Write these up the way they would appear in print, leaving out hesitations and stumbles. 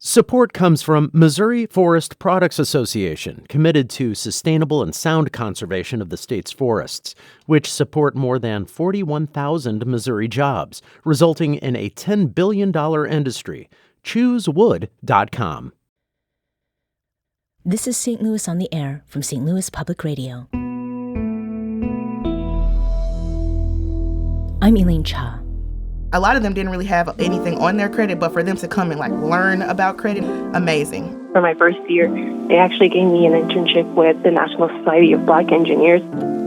Support comes from Missouri Forest Products Association, committed to sustainable and sound conservation of the state's forests, which support more than 41,000 Missouri jobs, resulting in a $10 billion industry. ChooseWood.com. This is St. Louis on the Air from St. Louis Public Radio. I'm Elaine Cha. A lot of them didn't really have anything on their credit, but for them to come and learn about credit, amazing. For my first year, they actually gave me an internship with the National Society of Black Engineers.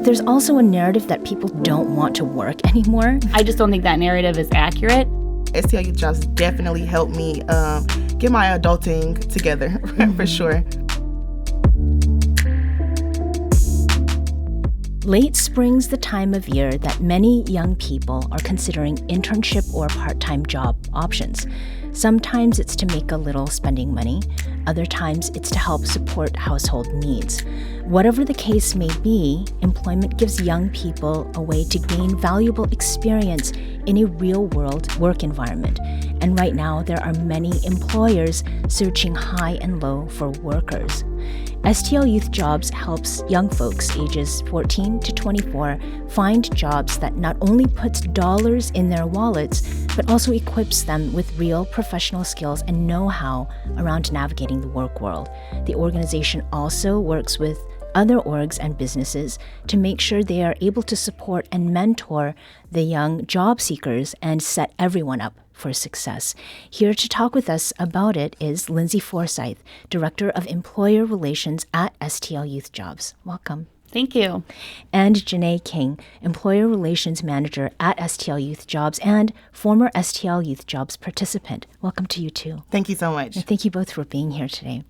There's also a narrative that people don't want to work anymore. I just don't think that narrative is accurate. STL Youth Jobs definitely helped me get my adulting together, for sure. Late spring's the time of year that many young people are considering internship or part-time job options. Sometimes it's to make a little spending money. Other times it's to help support household needs. Whatever the case may be, employment gives young people a way to gain valuable experience in a real-world work environment. And right now, there are many employers searching high and low for workers. STL Youth Jobs helps young folks ages 14 to 24 find jobs that not only puts dollars in their wallets, but also equips them with real professional skills and know-how around navigating the work world. The organization also works with other orgs and businesses to make sure they are able to support and mentor the young job seekers and set everyone up for success. Here to talk with us about it is Lindsay Forsyth, Director of Employer Relations at STL Youth Jobs. Welcome. Thank you. And Janae King, Employer Relations Manager at STL Youth Jobs and former STL Youth Jobs participant. Welcome to you too. Thank you so much. And thank you both for being here today.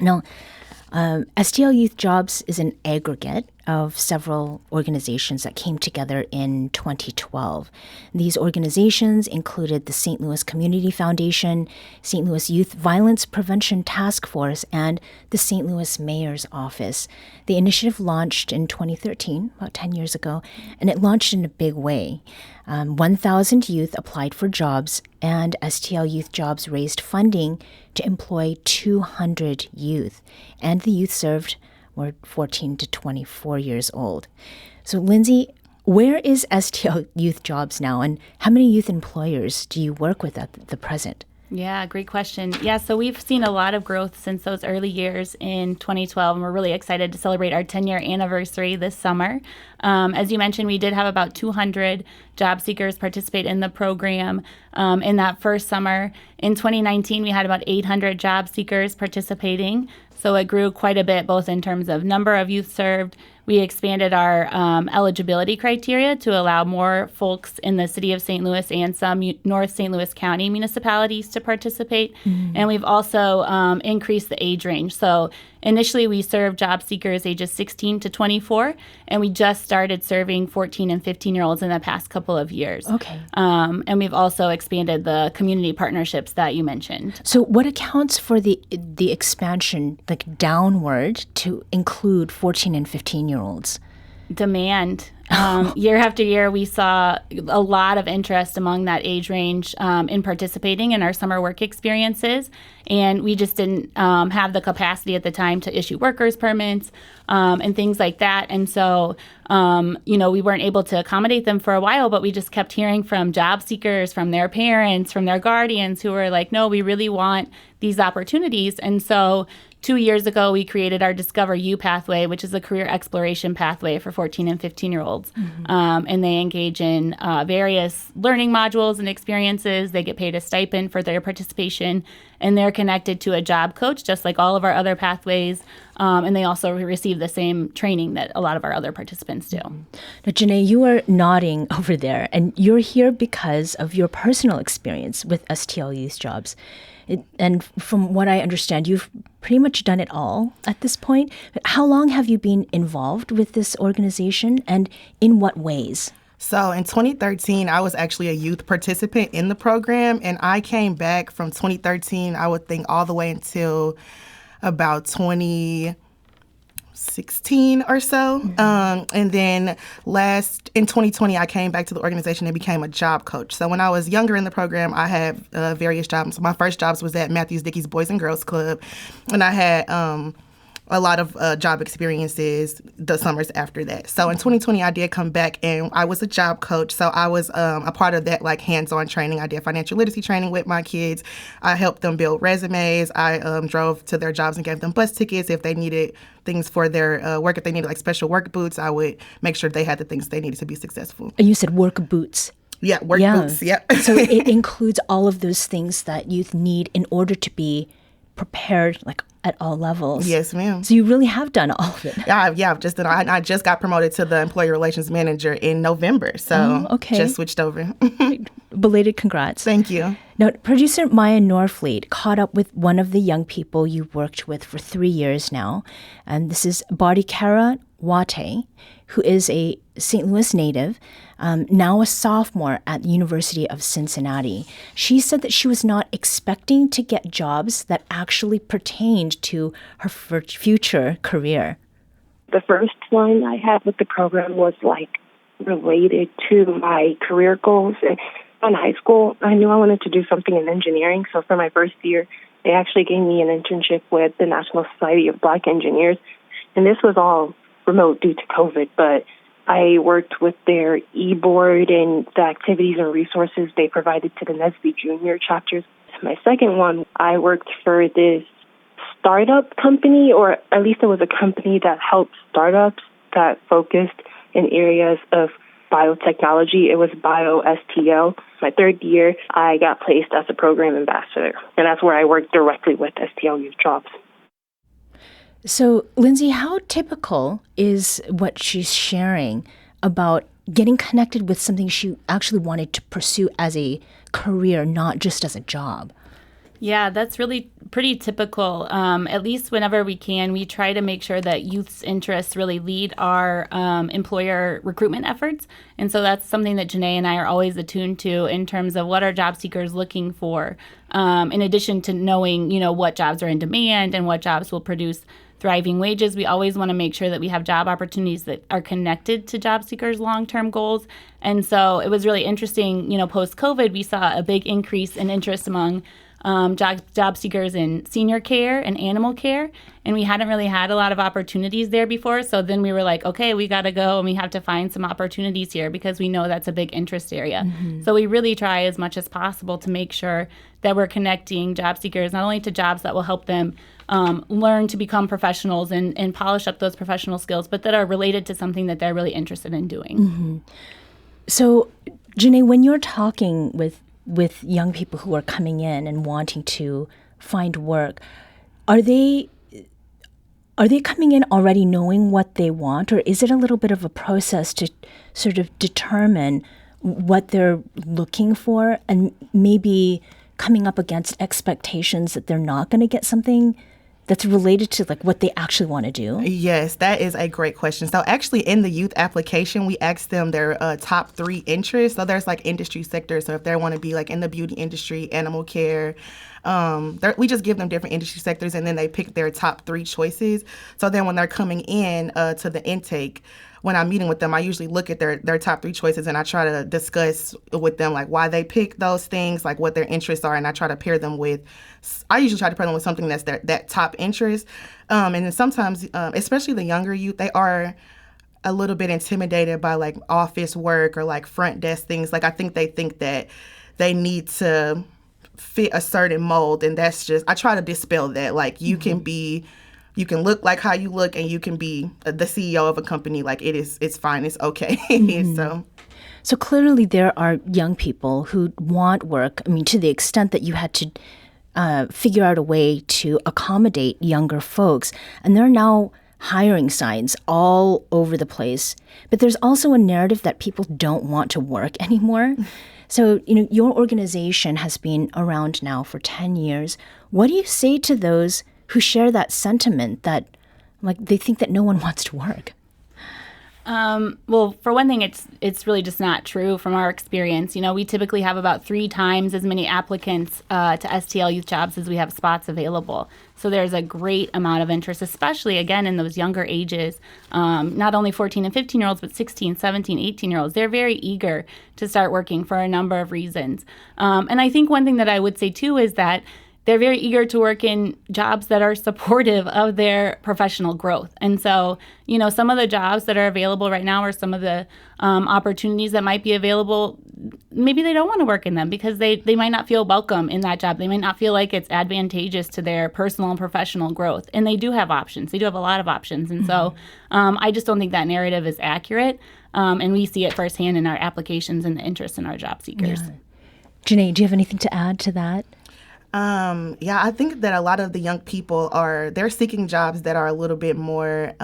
Now, STL Youth Jobs is an aggregate of several organizations that came together in 2012. These organizations included the St. Louis Community Foundation, St. Louis Youth Violence Prevention Task Force, and the St. Louis Mayor's Office. The initiative launched in 2013, about 10 years ago, and it launched in a big way. 1,000 youth applied for jobs, and STL Youth Jobs raised funding to employ 200 youth, and the youth served were 14 to 24 years old. So, Lindsay, where is STL Youth Jobs now, and how many youth employers do you work with at the present? Yeah, great question. Yeah, so we've seen a lot of growth since those early years in 2012, and we're really excited to celebrate our 10-year anniversary this summer. As you mentioned, we did have about 200 job seekers participate in the program in that first summer. In 2019, we had about 800 job seekers participating, so it grew quite a bit, both in terms of number of youth served. We expanded our eligibility criteria to allow more folks in the city of St. Louis and some North St. Louis County municipalities to participate. And we've also increased the age range. So initially, we served job seekers ages 16 to 24, and we just started serving 14 and 15-year-olds in the past couple of years. Okay. And we've also expanded the community partnerships that you mentioned. So what accounts for the expansion, downward, to include 14 and 15-year-olds? Demand. Year after year, we saw a lot of interest among that age range in participating in our summer work experiences. And we just didn't have the capacity at the time to issue workers permits and things like that. And so, we weren't able to accommodate them for a while, but we just kept hearing from job seekers, from their parents, from their guardians who were like, no, we really want these opportunities. And so 2 years ago, we created our Discover You pathway, which is a career exploration pathway for 14 and 15-year-olds. And they engage in various learning modules and experiences. They get paid a stipend for their participation, and they're connected to a job coach, just like all of our other pathways. And they also receive the same training that a lot of our other participants do. Now, Janae, you are nodding over there, and you're here because of your personal experience with STL Youth Jobs. And from what I understand, you've pretty much done it all at this point. How long have you been involved with this organization, and in what ways? So in 2013, I was actually a youth participant in the program, and I came back from 2013, I would think, all the way until about 2015 16 or so. And then in 2020, I came back to the organization and became a job coach. So when I was younger in the program, I had various jobs. My first jobs was at Matthews Dickey's Boys and Girls Club. And I had a lot of job experiences the summers after that. So in 2020, I did come back and I was a job coach. So I was a part of that like hands-on training. I did financial literacy training with my kids. I helped them build resumes. I drove to their jobs and gave them bus tickets. If they needed things for their work, if they needed like special work boots, I would make sure they had the things they needed to be successful. And you said work boots. Yeah, work boots. Yeah. So it includes all of those things that youth need in order to be prepared, like at all levels. Yes, ma'am. So you really have done all of it. Yeah, I've just done. I just got promoted to the employee relations manager in November, so just switched over. Belated congrats. Thank you. Now, producer Maya Norfleet caught up with one of the young people you worked with for 3 years now, and this is Bodhikara Wate, who is a St. Louis native, now a sophomore at the University of Cincinnati. She said that she was not expecting to get jobs that actually pertained to her future career. The first one I had with the program was related to my career goals. In high school, I knew I wanted to do something in engineering. So for my first year, they actually gave me an internship with the National Society of Black Engineers. And this was all remote due to COVID, but I worked with their e-board and the activities and resources they provided to the NSBE Junior chapters. My second one, I worked for this startup company, or at least it was a company that helped startups that focused in areas of biotechnology. It was STL. My third year, I got placed as a program ambassador, and that's where I worked directly with STL Youth Jobs. So, Lindsay, how typical is what she's sharing about getting connected with something she actually wanted to pursue as a career, not just as a job? Yeah, that's really pretty typical. At least whenever we can, we try to make sure that youth's interests really lead our employer recruitment efforts. And so that's something that Janae and I are always attuned to in terms of what are job seekers looking for, in addition to knowing, what jobs are in demand and what jobs will produce thriving wages. We always want to make sure that we have job opportunities that are connected to job seekers' long-term goals. And so it was really interesting, post-COVID, we saw a big increase in interest among job seekers in senior care and animal care, and we hadn't really had a lot of opportunities there before. So then we were like, okay, we got to go and we have to find some opportunities here because we know that's a big interest area. Mm-hmm. So we really try as much as possible to make sure that we're connecting job seekers not only to jobs that will help them learn to become professionals and polish up those professional skills, but that are related to something that they're really interested in doing. Mm-hmm. So, Janae, when you're talking with young people who are coming in and wanting to find work, are they coming in already knowing what they want, or is it a little bit of a process to sort of determine what they're looking for and maybe coming up against expectations that they're not going to get something that's related to what they actually want to do? Yes, that is a great question. So actually in the youth application, we asked them their top 3 interests. So there's industry sectors. So if they want to be in the beauty industry, animal care, we just give them different industry sectors and then they pick their top 3 choices. So then when they're coming in to the intake, when I'm meeting with them, I usually look at their top 3 choices and I try to discuss with them why they pick those things, what their interests are, and I try to pair them with. I usually try to pair them with something that's that top interest. And then sometimes, especially the younger youth, they are a little bit intimidated by office work or front desk things. I think they think that they need to fit a certain mold, and that's just, I try to dispel that. You can be. You can look like how you look, and you can be the CEO of a company. It's fine. It's okay. Mm-hmm. So clearly there are young people who want work. I mean, to the extent that you had to figure out a way to accommodate younger folks. And there are now hiring signs all over the place. But there's also a narrative that people don't want to work anymore. So, your organization has been around now for 10 years. What do you say to those who share that sentiment that they think that no one wants to work? Well, for one thing, it's really just not true from our experience. We typically have about 3 times as many applicants to STL Youth Jobs as we have spots available. So there's a great amount of interest, especially, again, in those younger ages. Not only 14 and 15-year-olds, but 16, 17, 18-year-olds. They're very eager to start working for a number of reasons. And I think one thing that I would say, too, is that they're very eager to work in jobs that are supportive of their professional growth. And so, some of the jobs that are available right now or some of the opportunities that might be available, maybe they don't want to work in them because they might not feel welcome in that job. They might not feel like it's advantageous to their personal and professional growth. And they do have options. They do have a lot of options. And so I just don't think that narrative is accurate. And we see it firsthand in our applications and the interest in our job seekers. Yeah. Janae, do you have anything to add to that? Yeah, I think that a lot of the young people they're seeking jobs that are a little bit more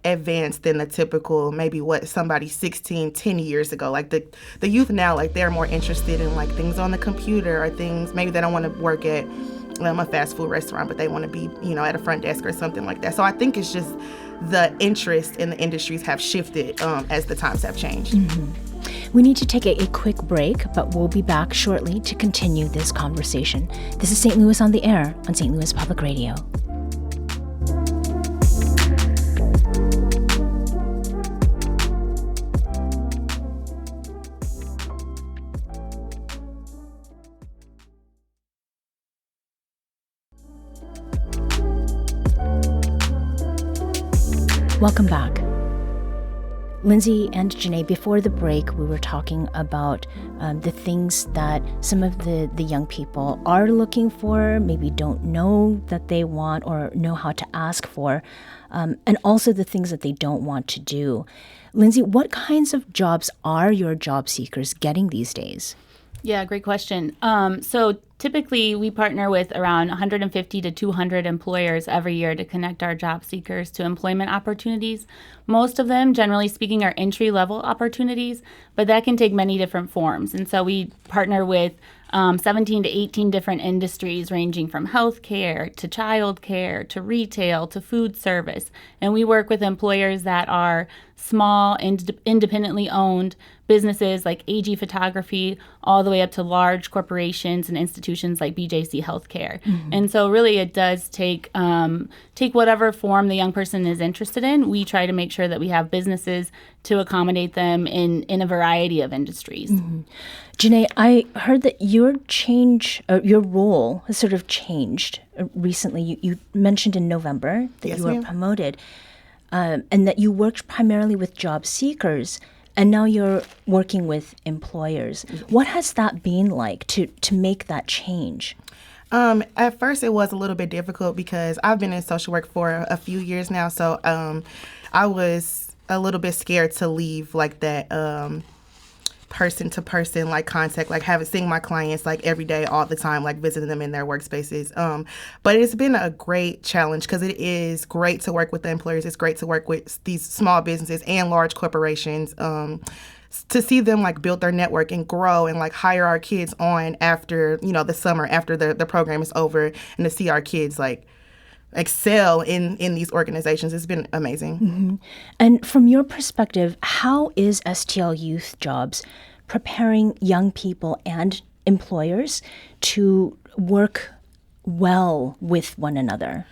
advanced than the typical, maybe what somebody 16, 10 years ago. Like the youth now, like they're more interested in like things on the computer or things, maybe they don't want to work at a fast food restaurant, but they want to be, at a front desk or something like that. So I think it's just the interest in the industries have shifted as the times have changed. Mm-hmm. We need to take a quick break, but we'll be back shortly to continue this conversation. This is St. Louis on the Air on St. Louis Public Radio. Welcome back. Lindsay and Janae, before the break, we were talking about the things that some of the young people are looking for, maybe don't know that they want or know how to ask for, and also the things that they don't want to do. Lindsay, what kinds of jobs are your job seekers getting these days? Yeah, great question. So typically, we partner with around 150 to 200 employers every year to connect our job seekers to employment opportunities. Most of them, generally speaking, are entry-level opportunities, but that can take many different forms. And so we partner with 17 to 18 different industries ranging from healthcare to childcare to retail to food service. And we work with employers that are small and independently owned businesses like AG Photography, all the way up to large corporations and institutions like BJC Healthcare. Mm-hmm. And so really it does take whatever form the young person is interested in. We try to make sure that we have businesses to accommodate them in a variety of industries. Mm-hmm. Janae, I heard that your role has sort of changed recently. You mentioned in November that Yes, you were ma'am. promoted and that you worked primarily with job seekers, and now you're working with employers. What has that been like to make that change? At first, it was a little bit difficult because I've been in social work for a few years now, so I was a little bit scared to leave like that person-to-person like contact, like seeing my clients like every day, all the time, like visiting them in their workspaces. But it's been a great challenge because it is great to work with the employers. It's great to work with these small businesses and large corporations. To see them like build their network and grow and like hire our kids on after, the summer, after the program is over, and to see our kids like excel in these organizations. It's been amazing. Mm-hmm. And from your perspective, how is STL Youth Jobs preparing young people and employers to work well with one another?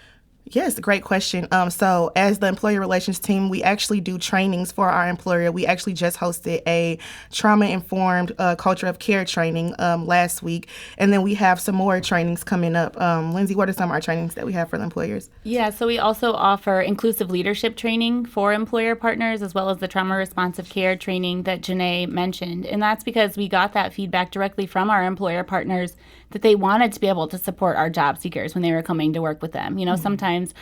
Yes, great question. So as the employer relations team, we actually do trainings for our employer. We actually just hosted a trauma-informed culture of care training last week. And then we have some more trainings coming up. Lindsay, what are some of our trainings that we have for the employers? Yeah, so we also offer inclusive leadership training for employer partners, as well as the trauma responsive care training that Janae mentioned. And that's because we got that feedback directly from our employer partners that they wanted to be able to support our job seekers when they were coming to work with them. Sometimes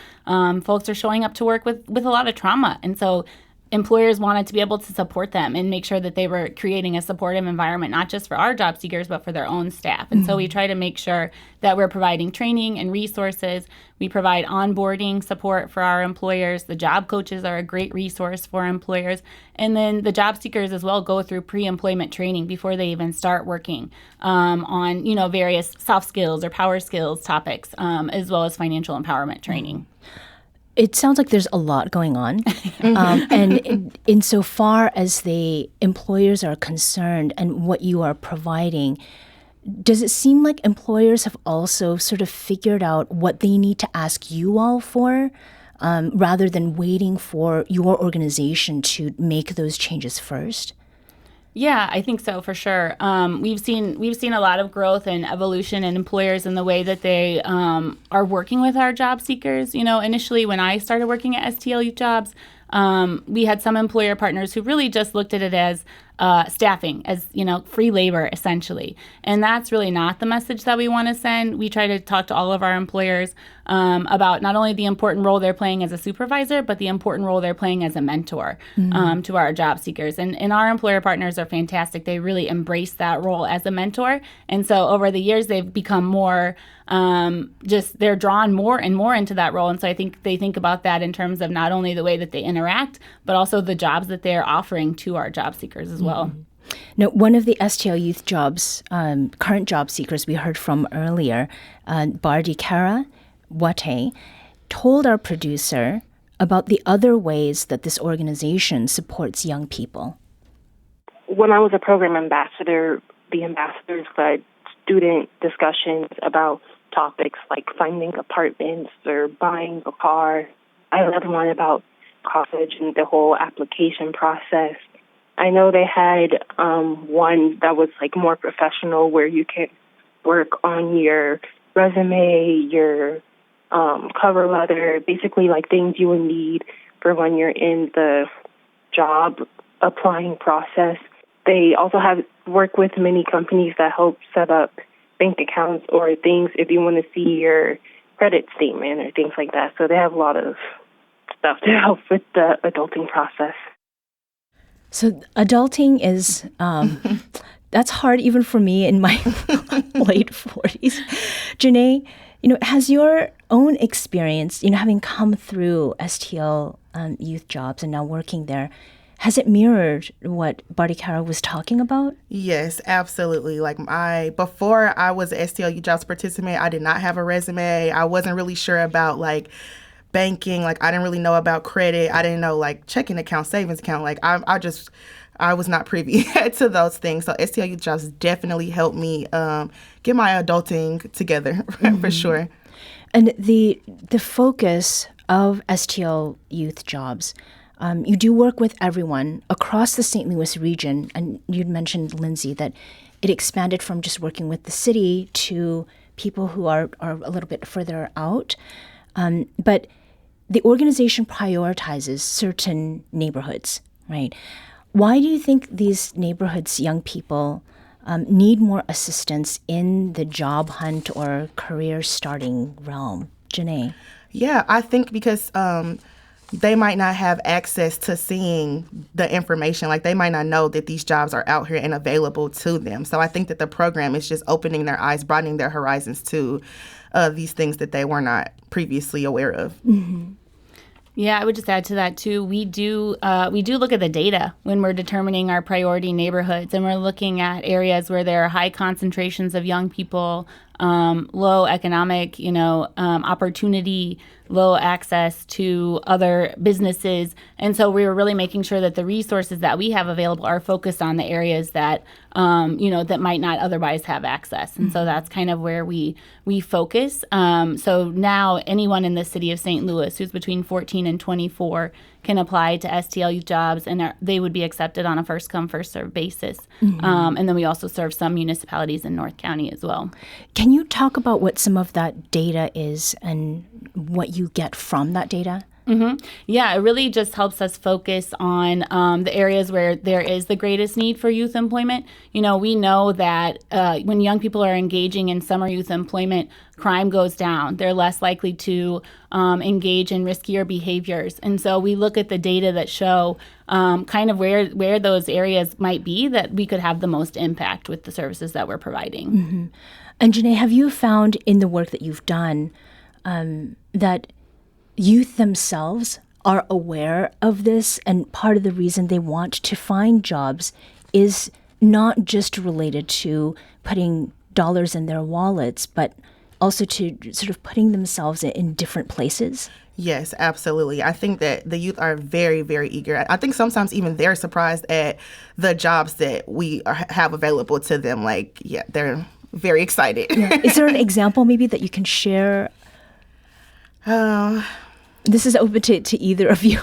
folks are showing up to work with a lot of trauma. And so employers wanted to be able to support them and make sure that they were creating a supportive environment, not just for our job seekers, but for their own staff. And so we try to make sure that we're providing training and resources. We provide onboarding support for our employers. The job coaches are a great resource for employers. And then the job seekers as well go through pre-employment training before they even start working on, various soft skills or power skills topics, as well as financial empowerment training. it sounds like there's a lot going on. And insofar as the employers are concerned and what you are providing, does it seem like employers have also sort of figured out what they need to ask you all for, rather than waiting for your organization to make those changes first? Yeah, I think so for sure. We've seen a lot of growth and evolution in employers in the way that they are working with our job seekers. Initially when I started working at STL Youth Jobs, we had some employer partners who really just looked at it as staffing, as free labor essentially, and that's really not the message that we want to send. We try to talk to all of our employers about not only the important role they're playing as a supervisor, but the important role they're playing as a mentor to our job seekers. And our employer partners are fantastic. They really embrace that role as a mentor, and so over the years they've become more they're drawn more and more into that role. And so I think they think about that in terms of not only the way that they interact, but also the jobs that they're offering to our job seekers as well. Now, one of the STL Youth Jobs current job seekers we heard from earlier, Bardikara Wate, told our producer about the other ways that this organization supports young people. When I was a program ambassador, the ambassadors led student discussions about topics like finding apartments or buying a car. I led one about college and the whole application process. I know they had one that was like more professional, where you can work on your resume, your cover letter, basically like things you would need for when you're in the job applying process. They also have work with many companies that help set up bank accounts or things if you want to see your credit statement or things like that. So they have a lot of stuff to help with the adulting process. So adulting is, that's hard even for me in my late 40s. Janae, has your own experience, having come through STL Youth Jobs and now working there, has it mirrored what Bardikara was talking about? Yes, absolutely. Before I was an STL Youth Jobs participant, I did not have a resume. I wasn't really sure about banking. I didn't really know about credit. I didn't know checking account, savings account. I was not privy to those things. So STL Youth Jobs definitely helped me get my adulting together for sure. And the focus of STL Youth Jobs, you do work with everyone across the St. Louis region, and you'd mentioned, Lindsay, that it expanded from just working with the city to people who are a little bit further out. But the organization prioritizes certain neighborhoods, right? Why do you think these neighborhoods, young people, need more assistance in the job hunt or career starting realm? Janae? Yeah, I think because they might not have access to seeing the information. They might not know that these jobs are out here and available to them. So I think that the program is just opening their eyes, broadening their horizons to these things that they were not previously aware of. Mm-hmm. Yeah, I would just add to that too. We do look at the data when we're determining our priority neighborhoods, and we're looking at areas where there are high concentrations of young people, low economic, opportunity, low access to other businesses. And so we were really making sure that the resources that we have available are focused on the areas that, that might not otherwise have access. And so that's kind of where we focus. So now anyone in the city of St. Louis who's between 14 and 24 can apply to STL Youth Jobs, and they would be accepted on a first-come, first-served basis. And then we also serve some municipalities in North County as well. Can you talk about what some of that data is and what you get from that data? Mm-hmm. Yeah, it really just helps us focus on the areas where there is the greatest need for youth employment. We know that when young people are engaging in summer youth employment, crime goes down. They're less likely to engage in riskier behaviors. And so we look at the data that show kind of where those areas might be that we could have the most impact with the services that we're providing. Mm-hmm. And Janae, have you found in the work that you've done that youth themselves are aware of this, and part of the reason they want to find jobs is not just related to putting dollars in their wallets, but also to sort of putting themselves in different places? Yes, absolutely. I think that the youth are very, very eager. I think sometimes even they're surprised at the jobs that we have available to them. Like, yeah, they're very excited. Yeah. Is there an example maybe that you can share? This is open to either of you.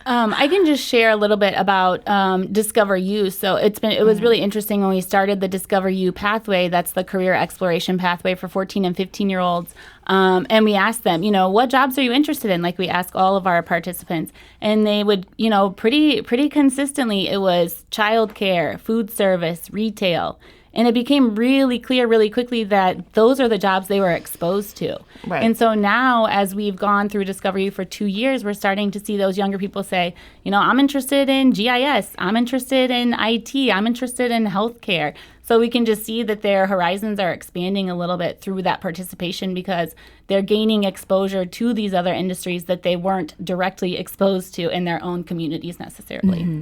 I can just share a little bit about Discover You. So it was really interesting when we started the Discover You pathway. That's the career exploration pathway for 14 and 15-year-olds. And we asked them, what jobs are you interested in? Like we ask all of our participants, and they would, pretty consistently, it was childcare, food service, retail. And it became really clear really quickly that those are the jobs they were exposed to. Right. And so now, as we've gone through Discover You for 2 years, we're starting to see those younger people say, I'm interested in GIS, I'm interested in IT, I'm interested in healthcare. So we can just see that their horizons are expanding a little bit through that participation because they're gaining exposure to these other industries that they weren't directly exposed to in their own communities necessarily. Mm-hmm.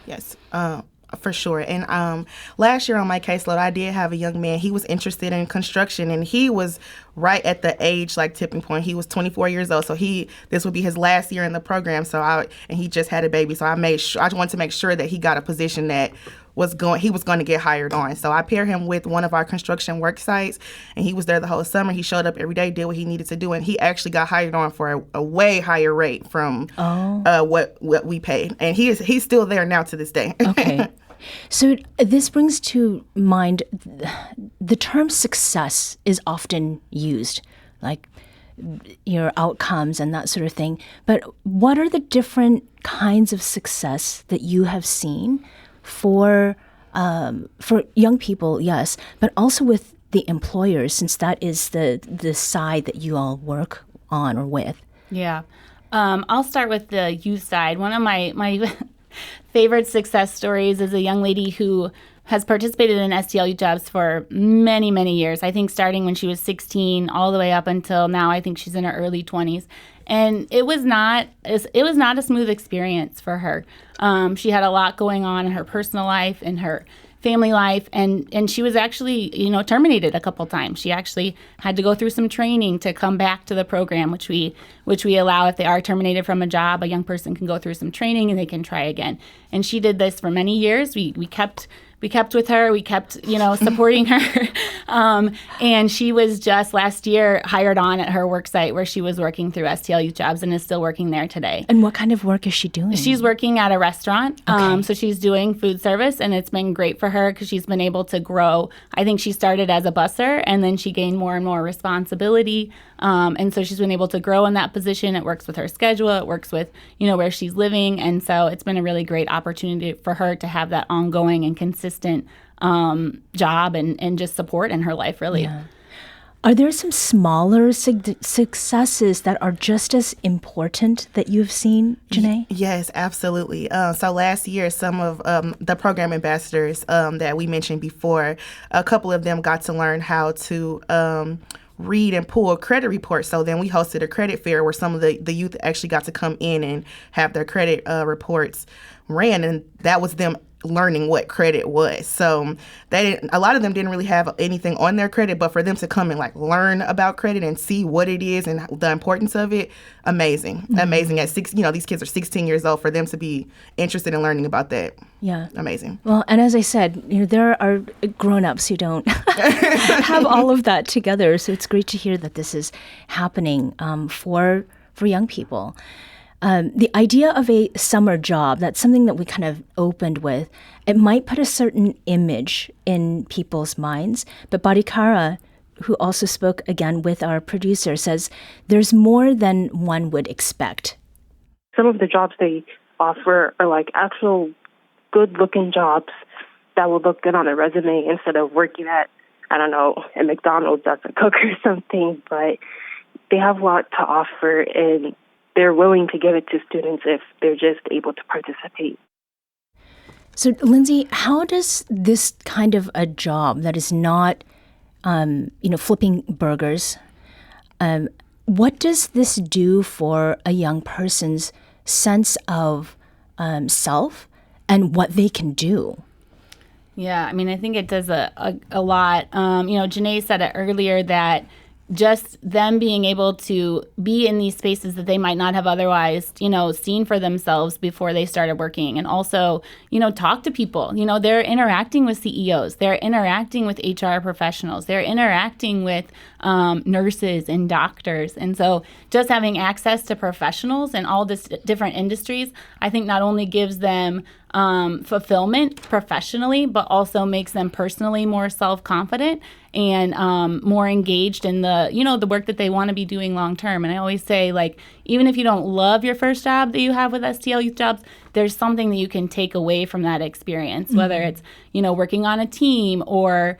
Yes. For sure. And last year on my caseload, I did have a young man. He was interested in construction, and he was right at the age tipping point. He was 24 years old, so this would be his last year in the program. And he just had a baby, so I wanted to make sure that he got a position that he was going to get hired on. So I paired him with one of our construction work sites, and he was there the whole summer. He showed up every day, did what he needed to do, and he actually got hired on for a way higher rate from what we paid. And he's still there now to this day. Okay. So this brings to mind the term success is often used, like your outcomes and that sort of thing. But what are the different kinds of success that you have seen for young people, yes, but also with the employers, since that is the side that you all work on or with? Yeah. I'll start with the youth side. One of my favorite success stories is a young lady who has participated in STL Youth Jobs for many, many years. I think starting when she was 16 all the way up until now. I think she's in her early 20s. And it was not a smooth experience for her. She had a lot going on in her personal life, in her family life, and she was actually, terminated a couple times. She actually had to go through some training to come back to the program, which we allow if they are terminated from a job. A young person can go through some training and they can try again. And she did this for many years. We kept with her. We kept, supporting her. And she was just last year hired on at her work site where she was working through STL Youth Jobs and is still working there today. And what kind of work is she doing? She's working at a restaurant. Okay. So she's doing food service, and it's been great for her because she's been able to grow. I think she started as a busser, and then she gained more and more responsibility. And so she's been able to grow in that position. It works with her schedule. It works with, where she's living. And so it's been a really great opportunity for her to have that ongoing and consistent job and just support in her life, really. Yeah. Are there some smaller successes that are just as important that you've seen, Janae? Yes, absolutely. So last year, some of the program ambassadors that we mentioned before, a couple of them got to learn how to read and pull credit reports. So then we hosted a credit fair where some of the youth actually got to come in and have their credit reports ran, and that was them learning what credit was. So a lot of them didn't really have anything on their credit, but for them to come and learn about credit and see what it is and the importance of it, amazing. Mm-hmm. Amazing. At these kids are 16 years old, for them to be interested in learning about that. Yeah. Amazing. Well, and as I said, there are grown-ups who don't have all of that together. So it's great to hear that this is happening for young people. The idea of a summer job, that's something that we kind of opened with. It might put a certain image in people's minds, but Barikara, who also spoke again with our producer, says there's more than one would expect. Some of the jobs they offer are actual good-looking jobs that will look good on a resume instead of working at, at McDonald's as a cook or something, but they have a lot to offer, and they're willing to give it to students if they're just able to participate. So, Lindsay, how does this kind of a job that is not, flipping burgers, what does this do for a young person's sense of self and what they can do? Yeah, I think it does a lot. Janae said it earlier that just them being able to be in these spaces that they might not have otherwise, seen for themselves before they started working. And also, talk to people. They're interacting with CEOs. They're interacting with HR professionals. They're interacting with nurses and doctors. And so just having access to professionals in all this different industries, I think not only gives them fulfillment professionally, but also makes them personally more self-confident and more engaged in the work that they want to be doing long term. And I always say, even if you don't love your first job that you have with STL Youth Jobs, there's something that you can take away from that experience, whether it's, working on a team or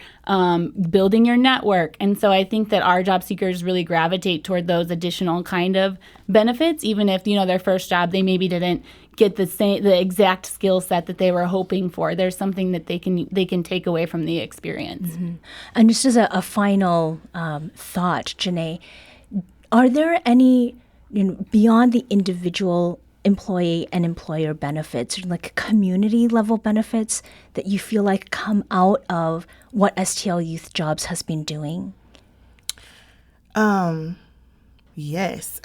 building your network. And so I think that our job seekers really gravitate toward those additional kind of benefits, even if, their first job, they maybe didn't get the exact skill set that they were hoping for. There's something that they can take away from the experience. Mm-hmm. And just as a final thought, Janae, are there any, beyond the individual employee and employer benefits, like community level benefits that you feel like come out of what STL Youth Jobs has been doing? Yes.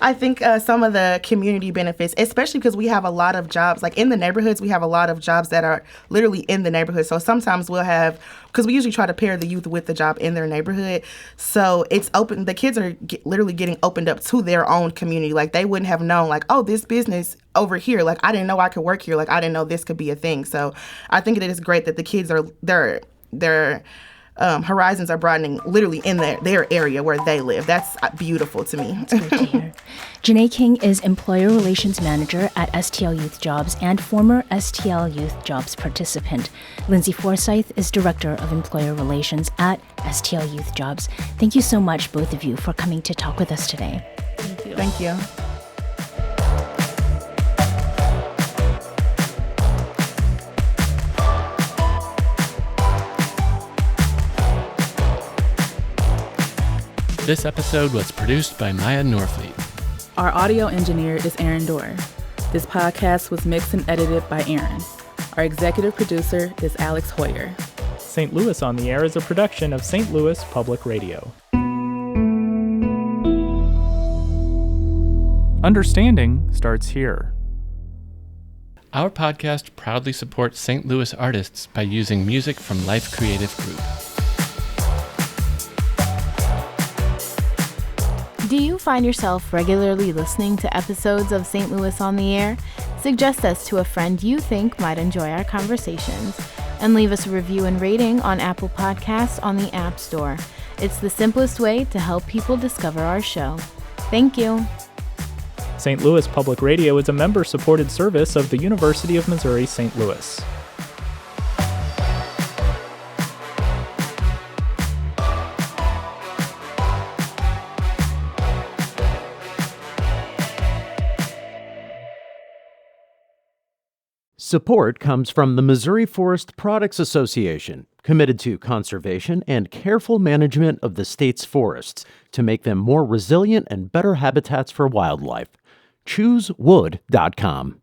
I think some of the community benefits, especially because we have a lot of jobs, like in the neighborhoods, we have a lot of jobs that are literally in the neighborhood. So sometimes we'll have, because we usually try to pair the youth with the job in their neighborhood. So it's open, the kids are literally getting opened up to their own community. Like they wouldn't have known, like, oh, this business over here, like I didn't know I could work here. Like I didn't know this could be a thing. So I think it is great that the kids are, their horizons are broadening literally in their area where they live. That's beautiful to me. That's great to hear. Janae King is Employer Relations Manager at STL Youth Jobs and former STL Youth Jobs participant. Lindsay Forsyth is Director of Employer Relations at STL Youth Jobs. Thank you so much, both of you, for coming to talk with us today. Thank you. Thank you. This episode was produced by Maya Norfleet. Our audio engineer is Aaron Dorr. This podcast was mixed and edited by Aaron. Our executive producer is Alex Hoyer. St. Louis on the Air is a production of St. Louis Public Radio. Understanding starts here. Our podcast proudly supports St. Louis artists by using music from Life Creative Group. Do you find yourself regularly listening to episodes of St. Louis on the Air? Suggest us to a friend you think might enjoy our conversations, and leave us a review and rating on Apple Podcasts on the App Store. It's the simplest way to help people discover our show. Thank you. St. Louis Public Radio is a member-supported service of the University of Missouri St. Louis. Support comes from the Missouri Forest Products Association, committed to conservation and careful management of the state's forests to make them more resilient and better habitats for wildlife. ChooseWood.com.